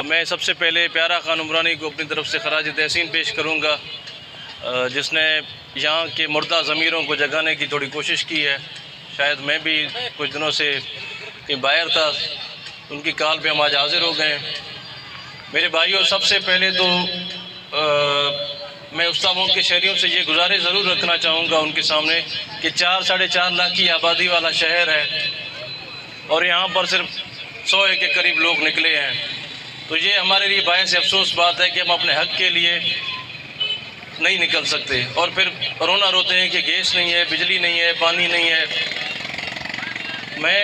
मैं सबसे पहले प्यारा खान उमरानी को अपनी तरफ से खराज तहसीन पेश करूँगा, जिसने यहाँ के मुर्दा ज़मीरों को जगाने की थोड़ी कोशिश की है। शायद मैं भी कुछ दिनों से कहीं बाहर था, उनकी कॉल पे हम आज हाज़िर हो गए। मेरे भाइयों, सबसे पहले तो मैं उस्तामों के शहरियों से ये गुजारिश ज़रूर रखना चाहूँगा उनके सामने कि 4-4.5 लाख की आबादी वाला शहर है और यहाँ पर सिर्फ 100 के करीब लोग निकले हैं। तो ये हमारे लिए बायस अफसोस बात है कि हम अपने हक़ के लिए नहीं निकल सकते और फिर रोना रोते हैं कि गैस नहीं है, बिजली नहीं है, पानी नहीं है। मैं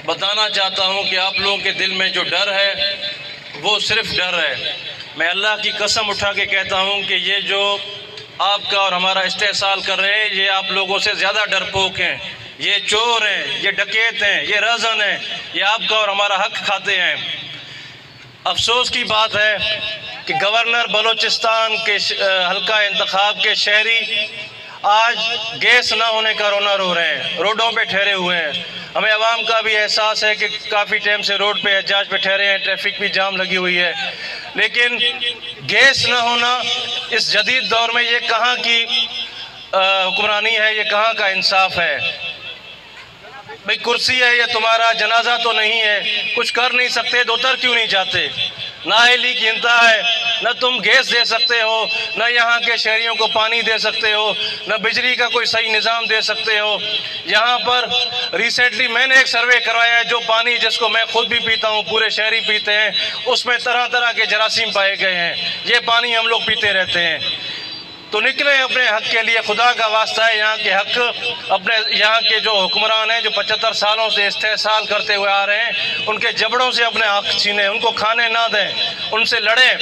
बताना चाहता हूँ कि आप लोगों के दिल में जो डर है वो सिर्फ डर है। मैं अल्लाह की कसम उठा के कहता हूँ कि ये जो आपका और हमारा इस्तेहसाल कर रहे हैं, ये आप लोगों से ज़्यादा डरपोक हैं, ये चोर हैं, ये डकैत हैं, ये रज़न हैं, ये आपका और हमारा हक़ खाते हैं। अफसोस की बात है कि गवर्नर बलूचिस्तान के हल्का इंतखाब के शहरी आज गैस ना होने का रोना रो रहे हैं, रोडों पे ठहरे हुए हैं। हमें आवाम का भी एहसास है कि काफ़ी टाइम से रोड पे एहजाज पे ठहरे हैं, ट्रैफिक भी जाम लगी हुई है, लेकिन गैस ना होना इस जदीद दौर में ये कहाँ की हुक्मरानी है, ये कहाँ का इंसाफ है? भाई कुर्सी है, ये तुम्हारा जनाजा तो नहीं है, कुछ कर नहीं सकते तो उतर क्यों नहीं जाते? नाअहली की इंतहा है, न तुम गैस दे सकते हो, न यहाँ के शहरियों को पानी दे सकते हो, न बिजली का कोई सही निज़ाम दे सकते हो। यहाँ पर रिसेंटली मैंने एक सर्वे करवाया है, जो पानी जिसको मैं खुद भी पीता हूँ, पूरे शहरी पीते हैं, उसमें तरह तरह के जरासीम पाए गए हैं। ये पानी हम लोग पीते रहते हैं। तो निकले अपने हक़ के लिए, खुदा का वास्ता है, यहाँ के हक़ अपने यहाँ के जो हुक्मरान हैं, जो 75 सालों से इस्तेहसाल करते हुए आ रहे हैं, उनके जबड़ों से अपने हक़ छीने, उनको खाने ना दें, उनसे लड़ें।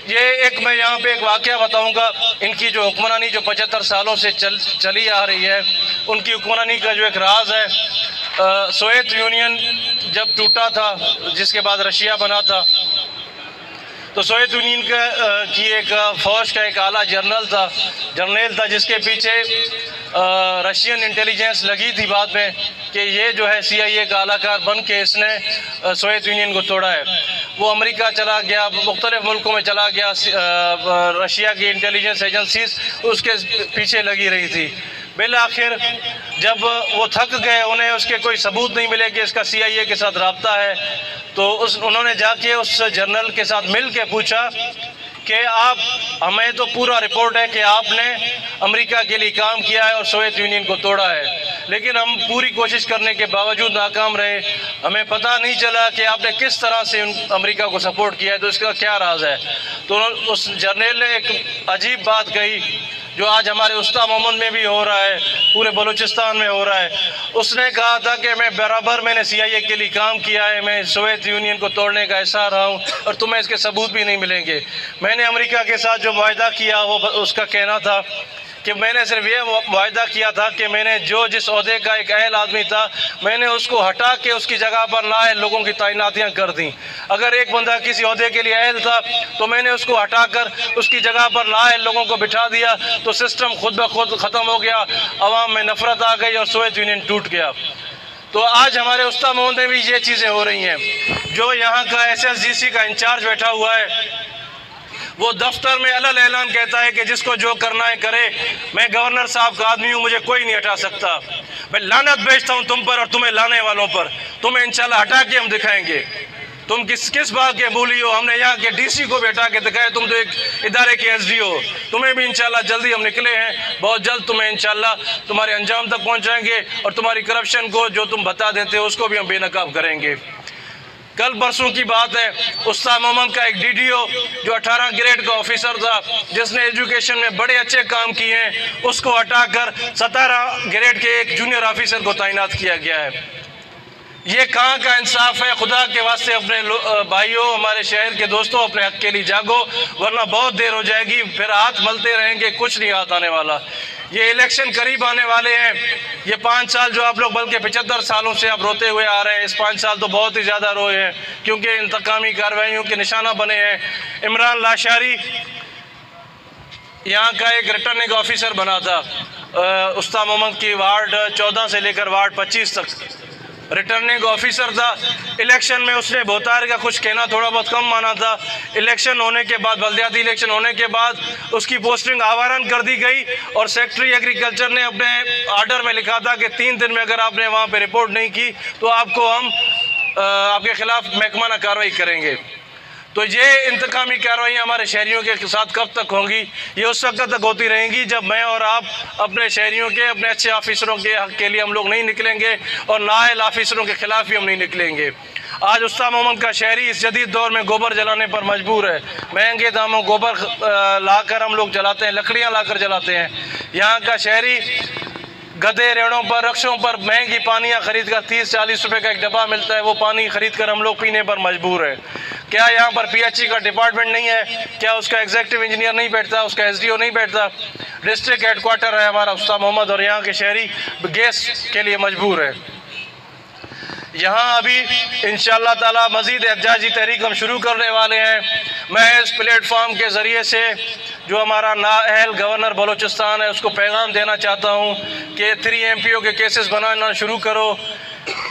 ये एक मैं यहाँ पे एक वाक़या बताऊँगा। इनकी जो हुक्मरानी जो 75 सालों से चली आ रही है, उनकी हुक्मरानी का जो एक राज है, सोवियत यूनियन जब टूटा था, जिसके बाद रशिया बना था, तो सोवियत यूनियन की एक फ़ौज का एक आला जर्नल था जिसके पीछे रशियन इंटेलिजेंस लगी थी बाद में कि ये जो है CIA का आलाकार बन के इसने सोवियत यूनियन को तोड़ा है। वो अमेरिका चला गया, मुख्तलिफ़ मुल्कों में चला गया, रशिया की इंटेलिजेंस एजेंसीज उसके पीछे लगी रही थी। बिल आखिर जब वो थक गए, उन्हें उसके कोई सबूत नहीं मिले कि इसका CIA के साथ रब्ता है, तो उन्होंने जाके उस जर्नल के साथ मिल के पूछा कि आप, हमें तो पूरा रिपोर्ट है कि आपने अमेरिका के लिए काम किया है और सोवियत यूनियन को तोड़ा है, लेकिन हम पूरी कोशिश करने के बावजूद नाकाम रहे। हमें पता नहीं चला कि आपने किस तरह से अमेरिका को सपोर्ट किया है, तो इसका क्या राज है? तो उस जर्नल ने एक अजीब बात कही जो आज हमारे उस्ता मोहम्मद में भी हो रहा है, पूरे बलूचिस्तान में हो रहा है। उसने कहा था कि मैंने CIA के लिए काम किया है, मैं सोवियत यूनियन को तोड़ने का हिस्सा रहा हूँ और तुम्हें इसके सबूत भी नहीं मिलेंगे। मैंने अमेरिका के साथ जो वायदा किया, वो उसका कहना था कि मैंने सिर्फ ये वायदा किया था कि मैंने जिस ओहदे का एक अहल आदमी था, मैंने उसको हटा के उसकी जगह पर नाअहल लोगों की तैनातियाँ कर दी। अगर एक बंदा किसी ओहदे के लिए अहल था तो मैंने उसको हटाकर उसकी जगह पर नाअहल लोगों को बिठा दिया, तो सिस्टम खुद ब खुद ख़त्म हो गया, अवाम में नफ़रत आ गई और सोवियत यूनियन टूट गया। तो आज हमारे उस्ता मोहम्मद में भी ये चीज़ें हो रही हैं। जो यहाँ का SSGC का इंचार्ज बैठा हुआ है, वो दफ्तर में अलग ऐलान कहता है कि जिसको जो करना है करे, मैं गवर्नर साहब का आदमी हूँ, मुझे कोई नहीं हटा सकता। मैं लानत भेजता हूँ तुम पर और तुम्हें लाने वालों पर, तुम्हें इंशाल्लाह हटा के हम दिखाएंगे। तुम किस बात के बोली हो? हमने यहाँ के DC को भी हटा के दिखाया, तुम तो एक इदारे के SDO हो। तुम्हें भी इंशाल्लाह जल्दी हम निकले हैं, बहुत जल्द तुम्हें इंशाल्लाह तुम्हारे अंजाम तक पहुँचाएंगे और तुम्हारी करप्शन को जो तुम बता देते हो उसको भी हम बेनकाब करेंगे। कल परसों की बात है, उस्ता मोहम्मद का एक DDO जो 18 ग्रेड का ऑफिसर था, जिसने एजुकेशन में बड़े अच्छे काम किए हैं, उसको हटाकर 17 ग्रेड के एक जूनियर ऑफिसर को तैनात किया गया है। ये कहाँ का इंसाफ है? खुदा के वास्ते अपने भाइयों, हमारे शहर के दोस्तों, अपने हक़ के लिए जागो, वरना बहुत देर हो जाएगी, फिर हाथ मलते रहेंगे, कुछ नहीं हाथ आने वाला। ये इलेक्शन करीब आने वाले हैं। ये 5 साल जो आप लोग, बल्कि 75 सालों से आप रोते हुए आ रहे हैं, इस 5 साल तो बहुत ही ज़्यादा रोए हैं, क्योंकि इंतकामी कार्रवाइयों के निशाना बने हैं। इमरान लाशारी यहाँ का एक रिटर्निंग ऑफिसर बना था, उस्ता मोहम्मद की वार्ड 14 से लेकर वार्ड 25 तक। रिटर्निंग ऑफिसर था। इलेक्शन में उसने बोतार का कुछ कहना थोड़ा बहुत कम माना था। इलेक्शन होने के बाद, बल्दियाती इलेक्शन होने के बाद उसकी पोस्टिंग आवारन कर दी गई और सेक्रेटरी एग्रीकल्चर ने अपने आर्डर में लिखा था कि 3 दिन में अगर आपने वहाँ पे रिपोर्ट नहीं की तो आपको हम आपके खिलाफ महकमाना कार्रवाई करेंगे। तो ये इंतकामी कार्रवाई हमारे शहरियों के साथ कब तक होंगी? ये उस वक्त तक होती रहेंगी जब मैं और आप अपने शहरियों के, अपने अच्छे ऑफिसरों के हक़ के लिए हम लोग नहीं निकलेंगे और नाअहल ऑफिसरों के ख़िलाफ़ भी हम नहीं निकलेंगे। आज उस्ताद मोहम्मद का शहरी इस जदीद दौर में गोबर जलाने पर मजबूर है। महंगे दामों गोबर लाकर हम लोग जलाते हैं, लकड़ियाँ लाकर जलाते हैं। यहाँ का शहरी गधे, रेड़ों पर, रक्षों पर महंगी पानियाँ ख़रीद कर 30-40 रुपये का एक डब्बा मिलता है, वो पानी ख़रीद कर हम लोग पीने पर मजबूर है। क्या यहाँ पर PHE का डिपार्टमेंट नहीं है? क्या उसका एग्जीक्यूटिव इंजीनियर नहीं बैठता? उसका SDO नहीं बैठता? डिस्ट्रिक्ट हेडक्वार्टर है हमारा उस्ताद मोहम्मद और यहाँ के शहरी गैस के लिए मजबूर है। यहाँ अभी इंशाअल्लाह ताला मज़ीद एहतजाजी तहरीक हम शुरू करने वाले हैं। मैं इस प्लेटफॉर्म के ज़रिए से जो हमारा नाअहल गवर्नर बलूचिस्तान है उसको पैगाम देना चाहता हूँ कि 3 MPO के केसेस बनाना शुरू करो।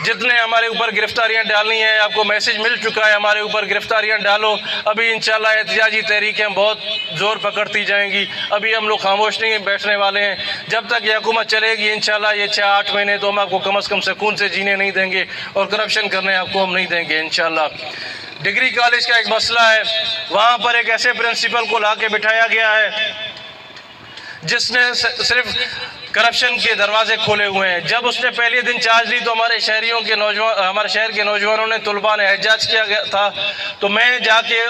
जितने हमारे ऊपर गिरफ्तारियां डालनी है, आपको मैसेज मिल चुका है, हमारे ऊपर गिरफ्तारियां डालो। अभी इंशाल्लाह एहतजाजी तहरीकें बहुत ज़ोर पकड़ती जाएंगी। अभी हम लोग खामोश नहीं बैठने वाले हैं। जब तक ये हुकूमत चलेगी इंशाल्लाह ये 6-8 महीने तो हम आपको कम से कम सुकून से जीने नहीं देंगे और करप्शन करने आपको हम नहीं देंगे इंशाल्लाह। डिग्री कॉलेज का एक मसला है, वहाँ पर एक ऐसे प्रिंसिपल को ला के बिठाया गया है जिसने सिर्फ करप्शन के दरवाजे खोले हुए हैं। जब उसने पहले दिन चार्ज ली तो हमारे शहर के नौजवानों ने, तलबा ने एहतजाज किया गया था। तो मैं जाके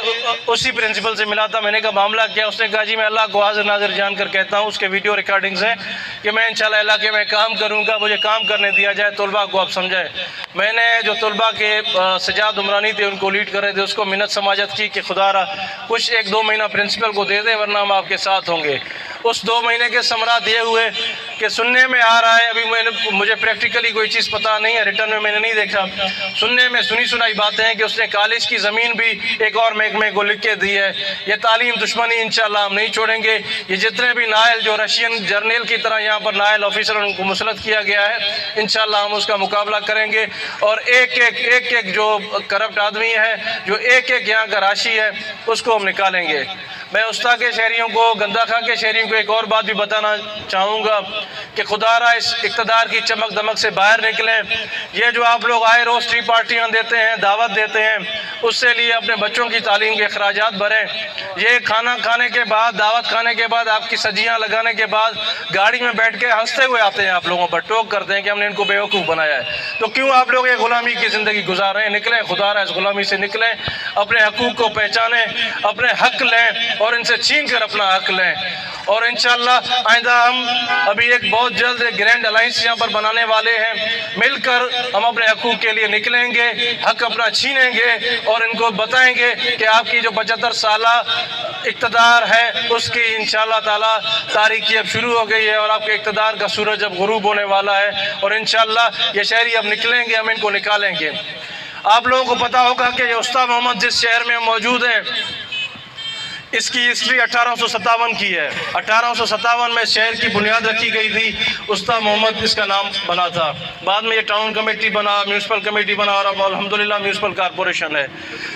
उसी प्रिंसिपल से मिला था। मैंने कहा मामला क्या? उसने कहा जी मैं अल्लाह को हाजिर नाजिर जानकर कहता हूँ, उसके वीडियो रिकॉर्डिंग्स हैं, कि मैं इंशाल्लाह इलाके में काम करूँगा, मुझे काम करने दिया जाए, तलबा को आप समझाएं। मैंने जो तलबा के सजाद उमरानी थे उनको लीड कर रहे थे उसको मिन्नत समाजत की कि खुदारा कुछ 1-2 महीना प्रिंसिपल को दे दें वरना हम आपके साथ होंगे। उस 2 महीने के समरा दिए हुए कि सुनने में आ रहा है, अभी मुझे प्रैक्टिकली कोई चीज़ पता नहीं है, रिटर्न में मैंने नहीं देखा, सुनने में सुनी सुनाई बातें हैं कि उसने कॉलेज की ज़मीन भी एक और महकमे को लिख के दी है। ये तालीम दुश्मनी इंशाल्लाह हम नहीं छोड़ेंगे। ये जितने भी नायल जो रशियन जर्नल की तरह यहाँ पर नायल ऑफिसर उनको मुसलत किया गया है इंशाल्लाह हम उसका मुकाबला करेंगे और एक जो करप्ट आदमी है, जो एक यहाँ का राशि है उसको हम निकालेंगे। मैं उस्ता के शहरियों को, गंदा खा के शहरियों को एक और बात भी बताना चाहूँगा कि खुदारा इस इक़्तिदार की चमक दमक से बाहर निकलें। ये जो आप लोग आए रोज़ 3 पार्टियाँ देते हैं, दावत देते हैं, उससे लिए अपने बच्चों की तालीम के अखराजात भरें। ये खाना खाने के बाद, दावत खाने के बाद, आपकी सजियाँ लगाने के बाद गाड़ी में बैठ के हंसते हुए आते हैं, आप लोगों पर टोक करते हैं कि हमने इनको बेवकूफ़ बनाया है। तो क्यों आप लोग ये गुलामी की ज़िंदगी गुजार रहे हैं? निकलें, खुदारा इस गुलामी से निकलें, अपने हकूक़ को पहचानें, अपने हक़ लें और इनसे छीन कर अपना हक़ लें। और इंशाअल्लाह आइंदा हम अभी एक बहुत जल्द एक ग्रैंड अलाइंस यहाँ पर बनाने वाले हैं। मिलकर हम अपने हकूक़ के लिए निकलेंगे, हक़ अपना छीनेंगे और इनको बताएंगे कि आपकी जो 75 साला इक़्तिदार है उसकी इंशाअल्लाह ताला तारीकी अब शुरू हो गई है और आपके इक़्तिदार का सूरज अब गुरूब होने वाला है और इंशाअल्लाह ये शहरी अब निकलेंगे, हम इनको निकालेंगे। आप लोगों को पता होगा कि उस्ताद मोहम्मद जिस शहर में मौजूद है इसकी हिस्ट्री 1857 की है। 1857 में शहर की बुनियाद रखी गई थी, उस्ताद मोहम्मद इसका नाम बना था। बाद में ये टाउन कमेटी बना, म्यूनसिपल कमेटी बना और अब अल्हम्दुलिल्लाह म्यूनसिपल कॉरपोरेशन है।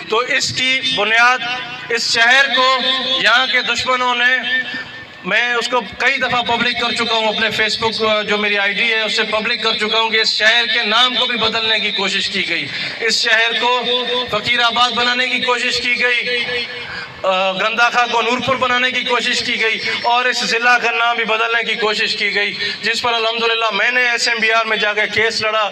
तो इसकी बुनियाद, इस शहर को यहाँ के दुश्मनों ने, मैं उसको कई दफ़ा पब्लिक कर चुका हूँ, अपने फेसबुक जो मेरी आईडी है उससे पब्लिक कर चुका हूँ कि इस शहर के नाम को भी बदलने की कोशिश की गई, इस शहर को फ़कीराबाद बनाने की कोशिश की गई, गंदाखा को नूरपुर बनाने की कोशिश की गई और इस ज़िला का नाम भी बदलने की कोशिश की गई, जिस पर अल्हम्दुलिल्लाह मैंने SMBR में जाकर केस लड़ा।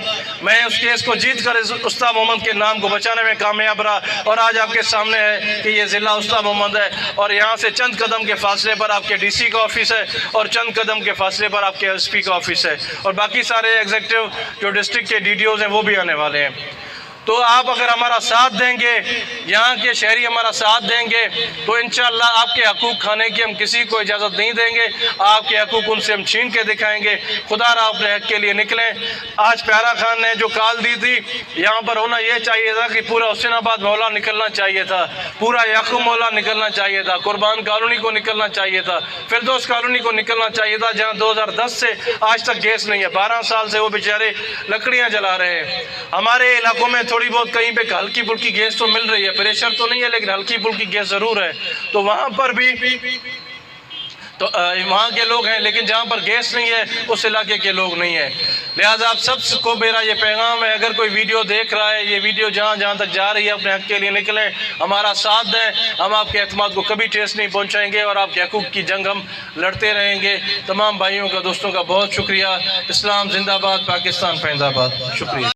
मैं उस केस को जीत कर उस्ताद मोहम्मद के नाम को बचाने में कामयाब रहा और आज आपके सामने है कि ये ज़िला उस्ताद मोहम्मद है और यहाँ से चंद कदम के फासले पर आपके DC का ऑफिस है और चंद कदम के फासले पर आपके SP का ऑफिस है और बाकी सारे एग्जीक्यूटिव जो डिस्ट्रिक्ट के DDOs हैं वो भी आने वाले हैं। तो तो आप अगर हमारा साथ देंगे, यहाँ के शहरी हमारा साथ देंगे, तो इंशाअल्लाह आपके हकूक़ खाने की हम किसी को इजाज़त नहीं देंगे। आपके हकूक़ उनसे हम छीन के दिखाएंगे। खुदा रहा अपने हक के लिए निकलें। आज प्यारा खान ने जो कॉल दी थी, यहाँ पर होना ये चाहिए था कि पूरा हुसैनाबाद मोहल्ला निकलना चाहिए था, पूरा याकूब मोहल्ला निकलना चाहिए था, कुर्बान कॉलोनी को निकलना चाहिए था, फिरदौस कॉलोनी को निकलना चाहिए था, जहाँ 2010 से आज तक गैस नहीं है। 12 साल से वो बेचारे लकड़ियाँ जला रहे हैं। हमारे इलाकों में थोड़ी बहुत कहीं पे हल्की फुल्की गैस तो मिल रही है, प्रेशर तो नहीं है लेकिन हल्की फुल्की गैस ज़रूर है। तो वहाँ पर भी तो वहाँ के लोग हैं, लेकिन जहाँ पर गैस नहीं है उस इलाके के लोग नहीं है। लिहाजा आप सबको मेरा ये पैगाम है, अगर कोई वीडियो देख रहा है, ये वीडियो जहाँ जहाँ तक जा रही है अपने हक के लिए निकलें, हमारा साथ दें। हम आपके एतमाद को कभी ठेस नहीं पहुँचाएंगे और आपके हकूक़ की जंग हम लड़ते रहेंगे। तमाम भाइयों का, दोस्तों का बहुत शुक्रिया। इस्लाम जिंदाबाद, पाकिस्तान जिंदाबाद। शुक्रिया।